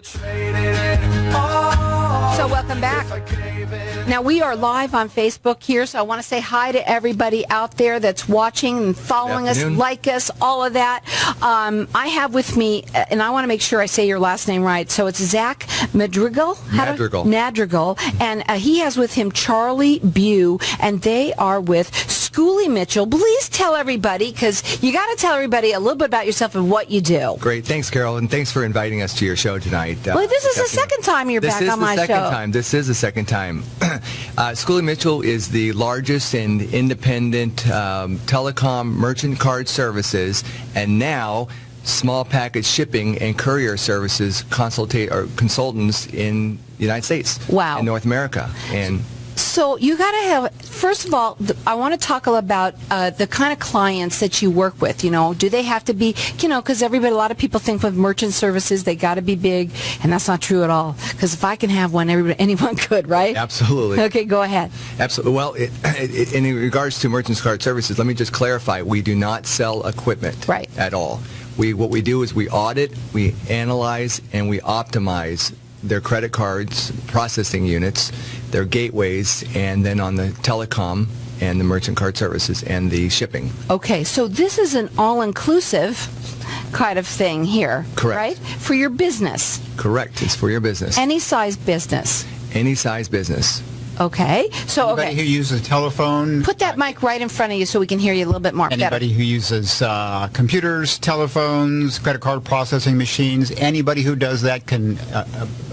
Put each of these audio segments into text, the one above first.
So welcome back. Now, we are live on Facebook here, so I want to say hi to everybody out there that's watching and following us, like us, all of that. I have with me, and I want to make sure I say your last name right, so it's Zach Madrigal? Madrigal. And he has with him Charlie Bew, and they are with Schooley Mitchell. Please tell everybody, because you got to tell everybody a little bit about yourself and what you do. Great. Thanks, Carol, and thanks for inviting us to your show tonight. Well, this is the second time you're back on my show. This is the second time. Schooley Mitchell is the largest and independent telecom merchant card services, and now small package shipping and courier services consultants in the United States. Wow. In North America. And so you got to have, first of all, I want to talk about the kind of clients that you work with. You know, do they have to be, you know, because a lot of people think with merchant services, they got to be big, and that's not true at all. Because if I can have one, anyone could, right? Absolutely. Okay, go ahead. Absolutely. Well, in regards to merchant card services, let me just clarify, we do not sell equipment at all. What we do is we audit, we analyze, and we optimize their credit cards, processing units, their gateways, and then on the telecom and the merchant card services and the shipping. Okay, so this is an all-inclusive kind of thing here. Correct. Right? For your business. Correct. It's for your business. Any size business. Any size business. Okay. So, anybody who uses a telephone. Put that mic right in front of you so we can hear you a little bit more. Anybody who uses computers, telephones, credit card processing machines, anybody who does that can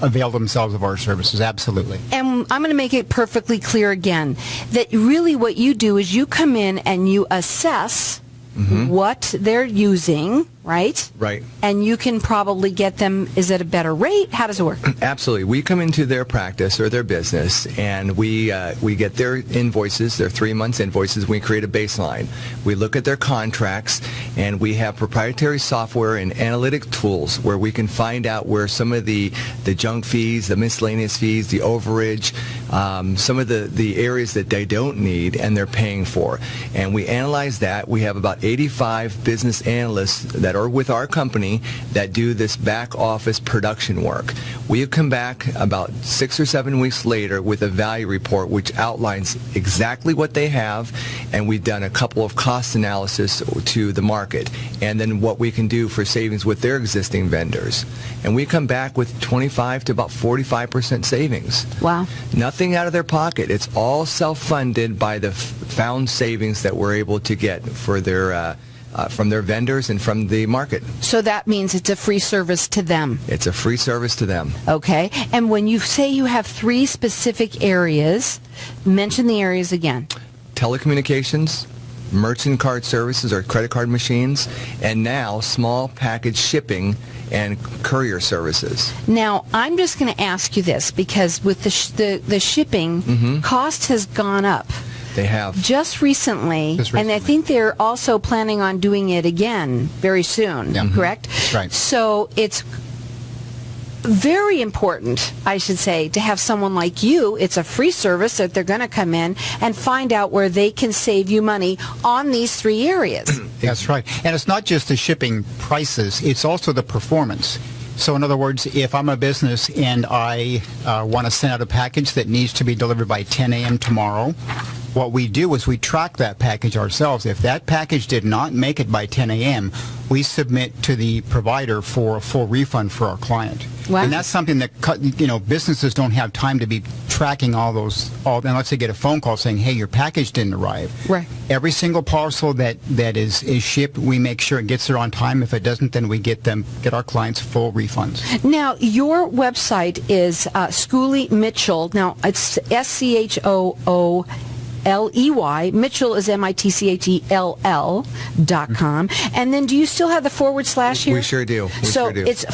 avail themselves of our services. Absolutely. And I'm going to make it perfectly clear again that really what you do is you come in and you assess what they're using, right? Right. And you can probably get them, is it a better rate? How does it work? Absolutely. We come into their practice or their business, and we get their invoices, their 3 months invoices. We create a baseline. We look at their contracts, and we have proprietary software and analytic tools where we can find out where some of the junk fees, the miscellaneous fees, the overage, some of the areas that they don't need and they're paying for. And we analyze that. We have about 85 business analysts that are with our company that do this back office production work. We have come back about 6 or 7 weeks later with a value report which outlines exactly what they have, and we've done a couple of cost analysis to the market and then what we can do for savings with their existing vendors. And we come back with 25 to about 45% savings. Wow. Nothing out of their pocket. It's all self-funded by the found savings that we're able to get for their from their vendors and from the market. So that means it's a free service to them. It's a free service to them. Okay. And when you say you have 3 specific areas, mention the areas again. Telecommunications, merchant card services or credit card machines, and now small package shipping and courier services. Now, I'm just going to ask you this because with the shipping, cost has gone up. They have. Just recently, and I think they're also planning on doing it again very soon, correct? Right. So it's very important, I should say, to have someone like you. It's a free service that they're going to come in and find out where they can save you money on these 3 areas. That's right. And it's not just the shipping prices, it's also the performance. So in other words, if I'm a business and I want to send out a package that needs to be delivered by 10 a.m. tomorrow, what we do is we track that package ourselves. If that package did not make it by 10 a.m., we submit to the provider for a full refund for our client. Wow. And that's something that, you know, businesses don't have time to be tracking all unless they get a phone call saying, hey, your package didn't arrive. Right. Every single parcel that is shipped, we make sure it gets there on time. If it doesn't, then we get our clients full refunds. Now, your website is Schooley Mitchell. Now, it's SCHOOLEY. Mitchell is MITCHELL.com. And then do you still have the / here? We sure do. It's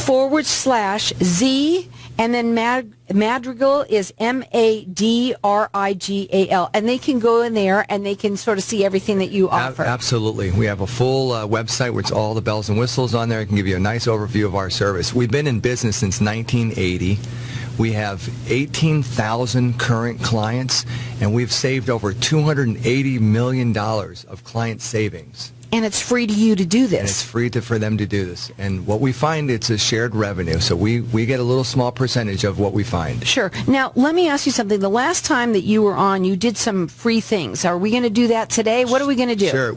/Z, and then Madrigal is MADRIGAL. And they can go in there and they can sort of see everything that you offer. Absolutely. We have a full website with all the bells and whistles on there. I can give you a nice overview of our service. We've been in business since 1980. We have 18,000 current clients, and we've saved over $280 million of client savings. And it's free to you to do this. And it's free for them to do this. And what we find, it's a shared revenue. So we get a little small percentage of what we find. Sure. Now, let me ask you something. The last time that you were on, you did some free things. Are we going to do that today? What are we going to do? Sure.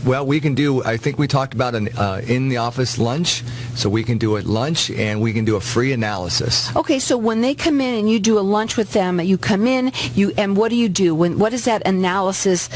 Well, we can do, I think we talked about an in-the-office lunch. So we can do a lunch and we can do a free analysis. Okay, so when they come in and you do a lunch with them, you come in, and what do you do? What is that analysis?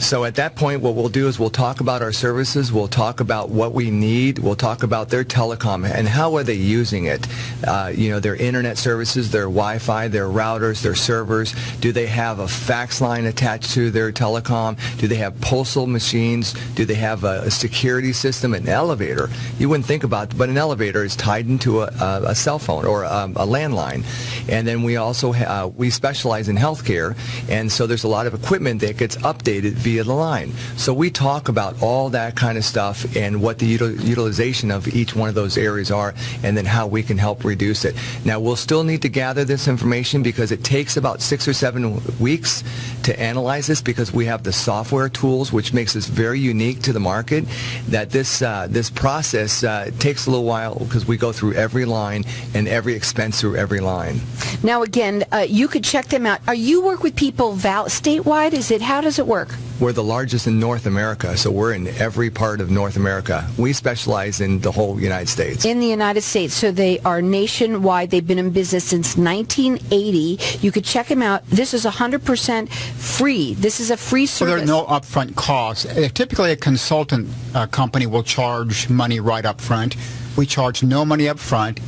So at that point, what we'll do is we'll talk about our services, we'll talk about what we need, we'll talk about their telecom and how are they using it. Their internet services, their Wi-Fi, their routers, their servers. Do they have a fax line attached to their telecom? Do they have postal machines? Do they have a security system, an elevator? You wouldn't think about it, but an elevator is tied into a cell phone or a landline. And then we also we specialize in healthcare, and so there's a lot of equipment that gets updated via the line. So we talk about all that kind of stuff and what the utilization of each one of those areas are, and then how we can help reduce it. Now, we'll still need to gather this information because it takes about 6 or 7 weeks to analyze this, because we have the software tools, which makes us very unique to the market. That this process takes a little while because we go through every line and every expense through every line. Now, again, you could check them out. Are you work with people statewide? How does it work? We're the largest in North America, so we're in every part of North America. We specialize in the whole United States. In the United States, so they are nationwide. They've been in business since 1980. You could check them out. This is 100% free. This is a free service. So there are no upfront costs. Typically, a consultant company will charge money right up front. We charge no money up front.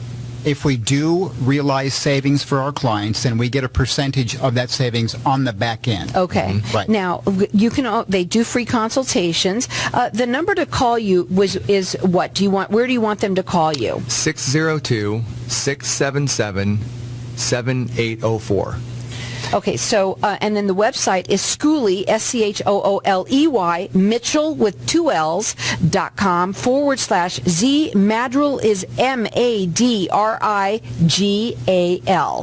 If we do realize savings for our clients, then we get a percentage of that savings on the back end. Okay. Mm-hmm. Right. Now, they do free consultations. The number to call you is what? Where do you want them to call you? 602-677-7804. Okay, so, and then the website is Schooley, Schooley, Mitchell with 2 L's, .com/Z. Madrigal is Madrigal.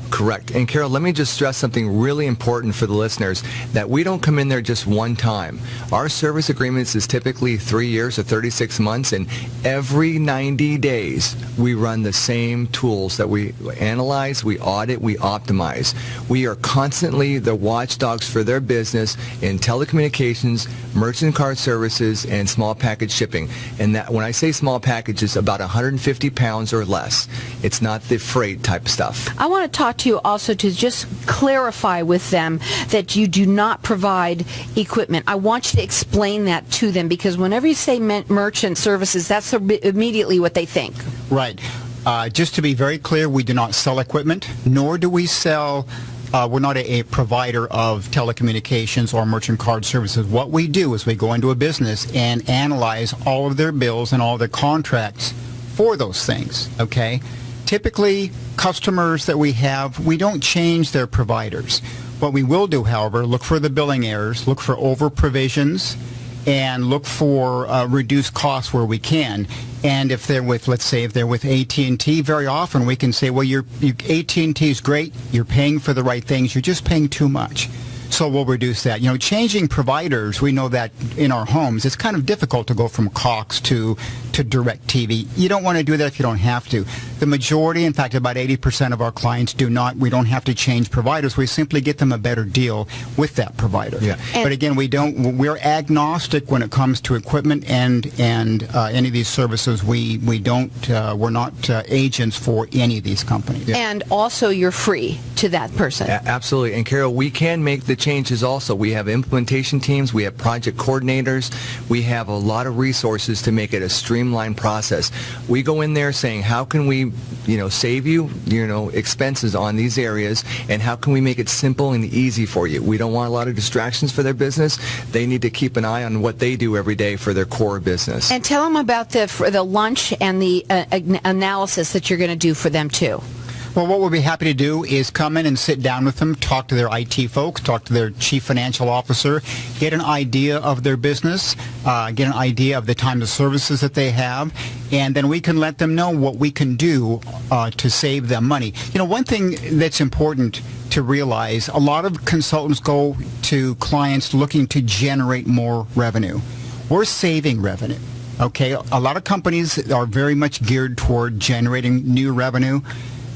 Correct. And Carol, let me just stress something really important for the listeners, that we don't come in there just one time. Our service agreements is typically 3 years or 36 months, and every 90 days we run the same tools that we analyze, we audit, we optimize. We are constantly the watchdogs for their business in telecommunications, merchant card services, and small package shipping. And that, when I say small package, it's about 150 pounds or less. It's not the freight type stuff. I want to talk to you also to just clarify with them that you do not provide equipment. I want you to explain that to them, because whenever you say merchant services, that's immediately what they think. Right. Just to be very clear, we do not sell equipment, nor do we sell we're not a provider of telecommunications or merchant card services. What we do is we go into a business and analyze all of their bills and all their contracts for those things, okay? Typically, customers that we have, we don't change their providers. What we will do, however, look for the billing errors, look for over-provisions, and look for reduced costs where we can. And if they're with, let's say, if they're with AT&T, very often we can say, well, AT&T is great, you're paying for the right things, you're just paying too much. So we'll reduce that. Changing providers, we know that in our homes, it's kind of difficult to go from Cox to DirecTV. You don't want to do that if you don't have to. The majority, in fact, about 80% of our clients do not. We don't have to change providers. We simply get them a better deal with that provider. Yeah. But again, we're agnostic when it comes to equipment and any of these services. We're not agents for any of these companies. Yeah. And also you're free to that person. Absolutely. And Carol, we can make the changes also. We have implementation teams, we have project coordinators, we have a lot of resources to make it a streamlined process. We go in there saying, how can we, save you, expenses on these areas, and how can we make it simple and easy for you? We don't want a lot of distractions for their business. They need to keep an eye on what they do every day for their core business. And tell them about the lunch and the analysis that you're going to do for them too. Well, what we'll be happy to do is come in and sit down with them, talk to their IT folks, talk to their chief financial officer, get an idea of their business, get an idea of the types of services that they have, and then we can let them know what we can do to save them money. You know, one thing that's important to realize, a lot of consultants go to clients looking to generate more revenue. We're saving revenue. Okay, a lot of companies are very much geared toward generating new revenue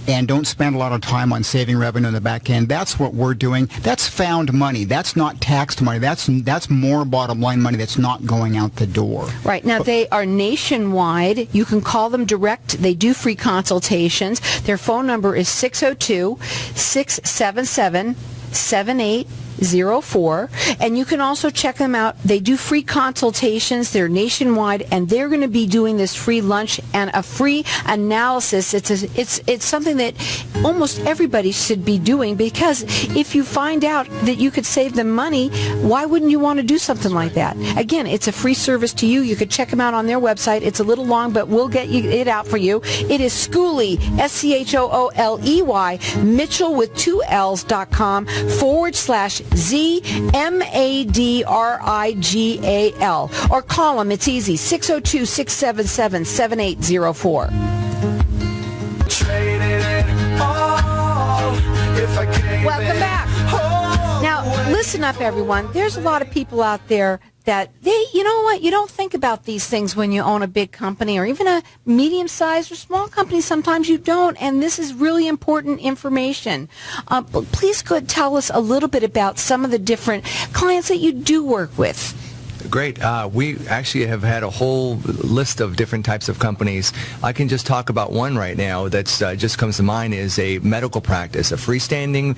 and don't spend a lot of time on saving revenue in the back end. That's what we're doing. That's found money. That's not taxed money. That's more bottom line money that's not going out the door. Right. Now, they are nationwide. You can call them direct. They do free consultations. Their phone number is 602-677-7804, and you can also check them out. They do free consultations. They're nationwide, and they're going to be doing this free lunch and a free analysis. It's something that almost everybody should be doing, because if you find out that you could save them money, why wouldn't you want to do something like that? Again, it's a free service to you. You could check them out on their website. It's a little long, but we'll get it out for you. It is Schooley, SCHOOLEY, Mitchell with 2 L's.com /ZMADRIGAL. Or call them. It's easy. 602-677-7804. Welcome back. Now, listen up, everyone. There's a lot of people out there that you know what, you don't think about these things when you own a big company or even a medium-sized or small company. Sometimes you don't, and this is really important information. Please go tell us a little bit about some of the different clients that you do work with. Great. We actually have had a whole list of different types of companies. I can just talk about one right now that's just comes to mind, is a medical practice, a freestanding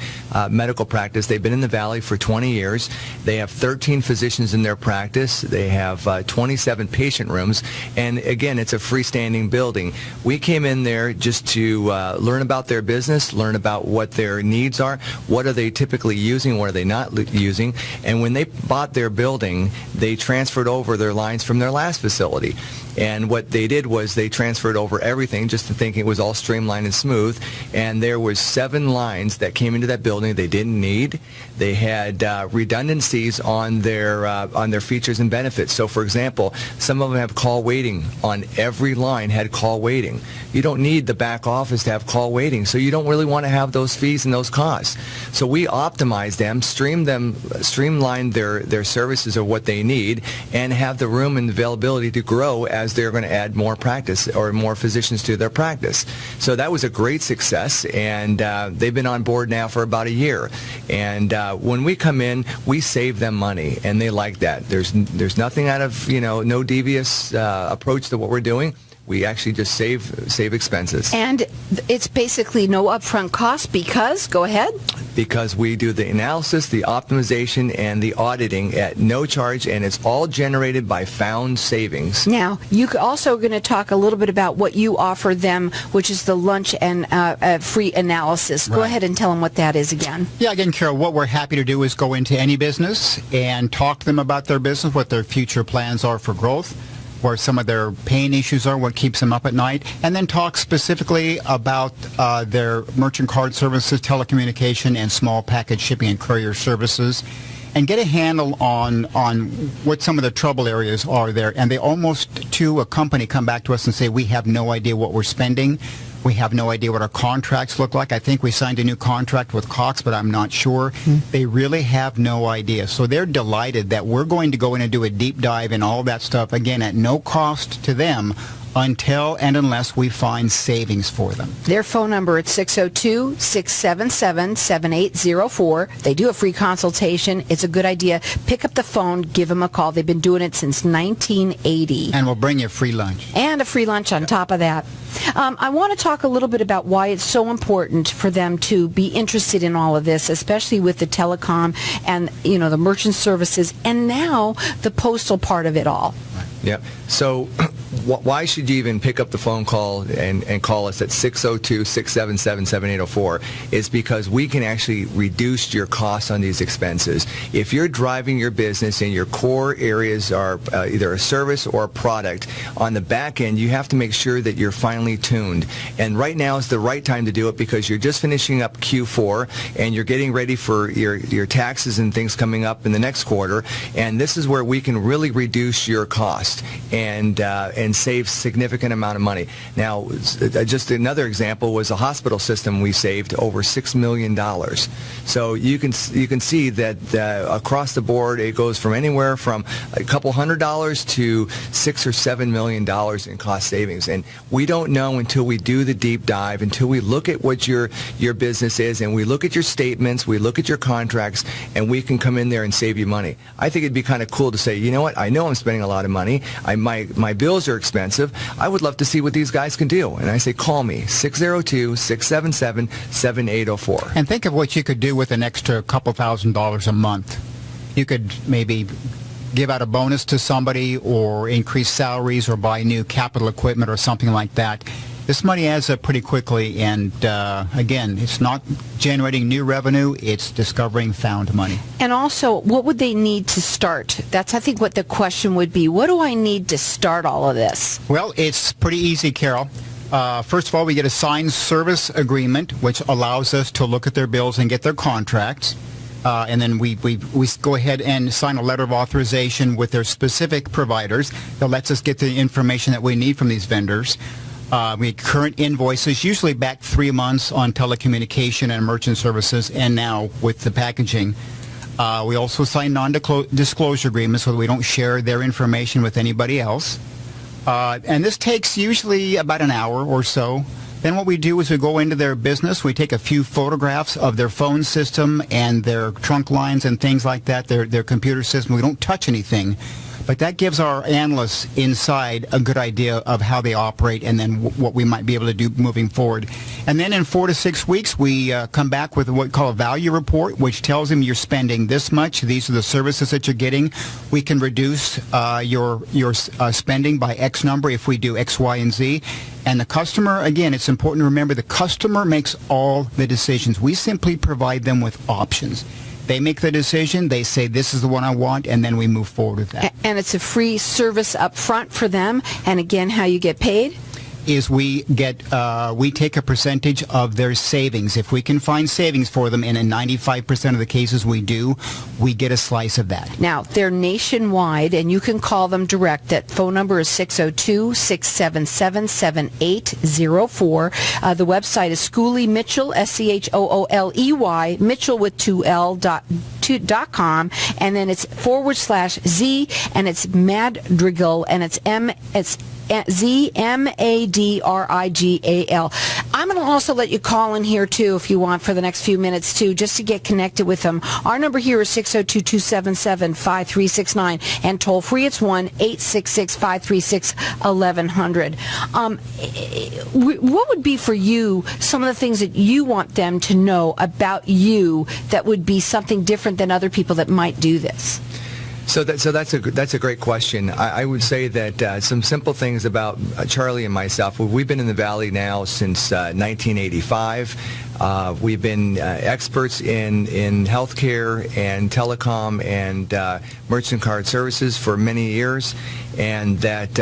medical practice. They've been in the Valley for 20 years. They have 13 physicians in their practice. They have 27 patient rooms. And again, it's a freestanding building. We came in there just to learn about their business, learn about what their needs are, what are they typically using, what are they not using. And when they bought their building, they transferred over their lines from their last facility. And what they did was they transferred over everything just to think it was all streamlined and smooth. And there was 7 lines that came into that building they didn't need. They had redundancies on their features and benefits. So, for example, some of them have call waiting. On every line had call waiting. You don't need the back office to have call waiting, so you don't really want to have those fees and those costs. So we optimized them, streamlined their services of what they need, and have the room and availability to grow as they're going to add more practice or more physicians to their practice. So that was a great success, and they've been on board now for about a year. And when we come in, we save them money, and they like that. There's nothing out of, no devious approach to what we're doing. We actually just save expenses. And it's basically no upfront cost because, go ahead. Because we do the analysis, the optimization, and the auditing at no charge, and it's all generated by found savings. Now, you also going to talk a little bit about what you offer them, which is the lunch and free analysis. Go ahead and tell them what that is again. Yeah, again, Carol, what we're happy to do is go into any business and talk to them about their business, what their future plans are for growth, where some of their pain issues are, what keeps them up at night, and then talk specifically about their merchant card services, telecommunication, and small package shipping and courier services, and get a handle on what some of the trouble areas are there. And they almost, to a company, come back to us and say, we have no idea what we're spending. We have no idea what our contracts look like. I think we signed a new contract with Cox, but I'm not sure. They really have no idea. So they're delighted that we're going to go in and do a deep dive in all that stuff, again, at no cost to them, until and unless we find savings for them. Their phone number is 602-677-7804. They do a free consultation. It's a good idea. Pick up the phone, give them a call. They've been doing it since 1980. And we'll bring you a free lunch. And a free lunch on top of that. I want to talk a little bit about why it's so important for them to be interested in all of this, especially with the telecom and, the merchant services, and now the postal part of it all. Yeah. So why should you even pick up the phone call and call us at 602-677-7804 is because we can actually reduce your costs on these expenses. If you're driving your business and your core areas are either a service or a product, on the back end, you have to make sure that you're finely tuned. And right now is the right time to do it because you're just finishing up Q4 and you're getting ready for your taxes and things coming up in the next quarter. And this is where we can really reduce your cost and save significant amount of money. Now, just another example was a hospital system we saved over $6 million. So you can see that across the board, it goes from anywhere from a couple $100 to $6 or $7 million in cost savings. And we don't know until we do the deep dive, until we look at what your business is, and we look at your statements, we look at your contracts, and we can come in there and save you money. I think it'd be kind of cool to say, you know what, I know I'm spending a lot of money. My bills are expensive. I would love to see what these guys can do. And I say, call me, 602-677-7804. And think of what you could do with an extra couple $1,000s a month. You could maybe give out a bonus to somebody or increase salaries or buy new capital equipment or something like that. This money adds up pretty quickly, and again, it's not generating new revenue, it's discovering found money. And also, what would they need to start? That's, I think, what the question would be. What do I need to start all of this? Well, it's pretty easy, Carol. First of all, we get a signed service agreement, which allows us to look at their bills and get their contracts. And then we go ahead and sign a letter of authorization with their specific providers that lets us get the information that we need from these vendors. We get current invoices, usually back 3 months on telecommunication and merchant services, and now with the packaging. We also sign non-disclosure agreements so that we don't share their information with anybody else. And this takes usually about an hour or so. Then what we do is we go into their business, we take a few photographs of their phone system and their trunk lines and things like that, their computer system. We don't touch anything. But that gives our analysts inside a good idea of how they operate and then what we might be able to do moving forward. And then in 4 to 6 weeks, we come back with what we call a value report, which tells them you're spending this much. These are the services that you're getting. We can reduce your spending by X number if we do X, Y, and Z. And the customer, again, it's important to remember the customer makes all the decisions. We simply provide them with options. They make the decision, they say this is the one I want, and then we move forward with that. And it's a free service up front for them. And again, how you get paid? Is we take a percentage of their savings. If we can find savings for them, and in 95% of the cases we do, we get a slice of that. Now, they're nationwide, and you can call them direct. That phone number is 602-677-7804. The website is Schooley Mitchell, Schooley, Mitchell with 2L.com, and then it's /Z, and it's Madrigal, and it's ZMADRIGAL. I'm going to also let you call in here, too, if you want, for the next few minutes, too, just to get connected with them. Our number here is 602-277-5369, and toll-free, it's 1-866-536-1100. What would be for you some of the things that you want them to know about you that would be something different than other people that might do this? So that's a great question. I would say that some simple things about Charlie and myself. We've been in the Valley now since 1985. We've been experts in healthcare and telecom and merchant card services for many years, and that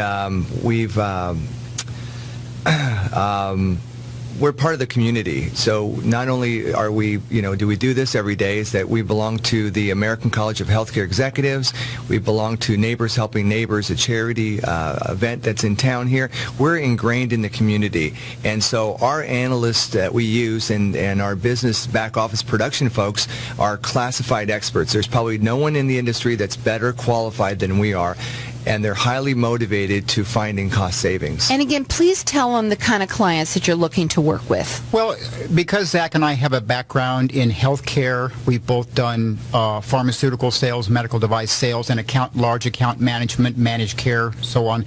we're part of the community. So not only are we, do we do this every day, is that we belong to the American College of Healthcare Executives. We belong to Neighbors Helping Neighbors, a charity event that's in town here. We're ingrained in the community. And so our analysts that we use and our business back office production folks are classified experts. There's probably no one in the industry that's better qualified than we are. And they're highly motivated to finding cost savings. And again, please tell them the kind of clients that you're looking to work with. Well, because Zach and I have a background in healthcare, we've both done pharmaceutical sales, medical device sales, and large account management, managed care, so on.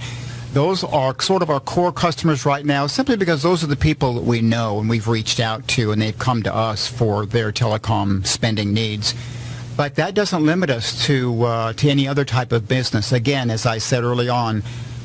Those are sort of our core customers right now, simply because those are the people that we know and we've reached out to, and they've come to us for their telecom spending needs. But that doesn't limit us to any other type of business. Again, as I said early on,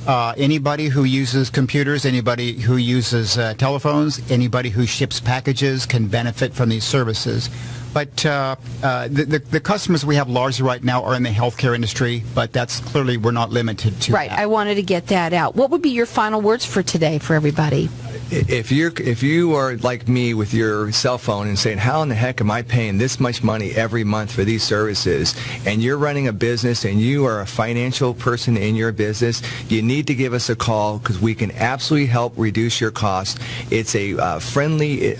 Anybody who uses computers, anybody who uses telephones, anybody who ships packages can benefit from these services. But the customers we have largely right now are in the healthcare industry, but that's clearly we're not limited to Right. that. I wanted to get that out. What would be your final words for today for everybody? If you are like me with your cell phone and saying, how in the heck am I paying this much money every month for these services, and you're running a business and you are a financial person in your business, you need to give us a call because we can absolutely help reduce your costs. It's a friendly,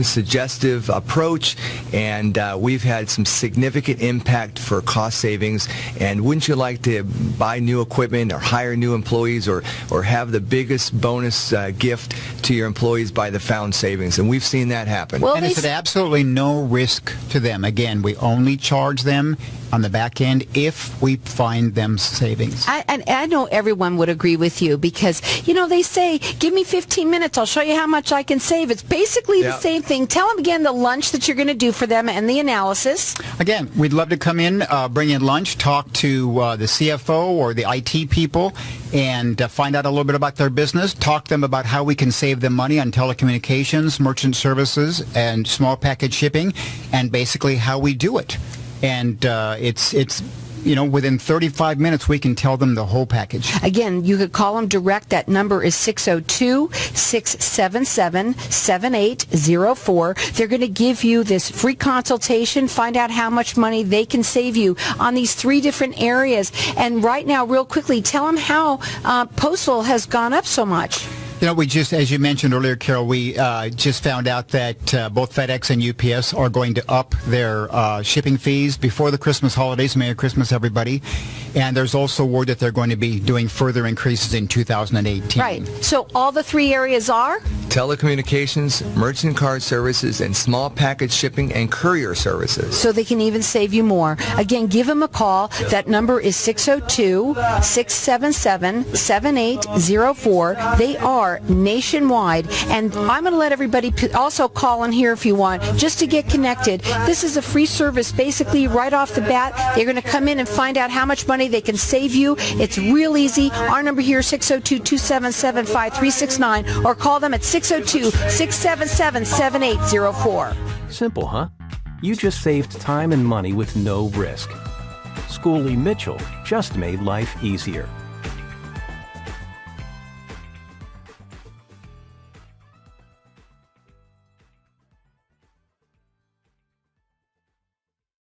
suggestive approach, and we've had some significant impact for cost savings. And wouldn't you like to buy new equipment or hire new employees or have the biggest bonus gift to your employees by the found savings? And we've seen that happen. And it's at absolutely no risk to them. Again, we only charge them on the back end if we find them savings. I know everyone would agree with you because, they say, give me 15 minutes, I'll show you how much I can save. It's basically the same thing. Tell them again the lunch that you're going to do for them and the analysis. Again, we'd love to come in, bring in lunch, talk to the CFO or the IT people, and find out a little bit about their business, talk to them about how we can save them money on telecommunications, merchant services, and small package shipping, and basically how we do it. And it's within 35 minutes, we can tell them the whole package. Again, you could call them direct. That number is 602-677-7804. They're going to give you this free consultation, find out how much money they can save you on these 3 different areas. And right now, real quickly, tell them how postal has gone up so much. We just, as you mentioned earlier, Carol, we just found out that both FedEx and UPS are going to up their shipping fees before the Christmas holidays. Merry Christmas, everybody. And there's also word that they're going to be doing further increases in 2018. Right. So all the 3 areas are? Telecommunications, merchant card services, and small package shipping and courier services. So they can even save you more. Again, give them a call. That number is 602-677-7804. They are nationwide, and I'm going to let everybody also call in here if you want, just to get connected. This is a free service. Basically, right off the bat, they're going to come in and find out how much money they can save you. It's real easy. Our number here is 602-277-5369, or call them at 602-677-7804. Simple, huh? You just saved time and money with no risk. Schooley Mitchell just made life easier.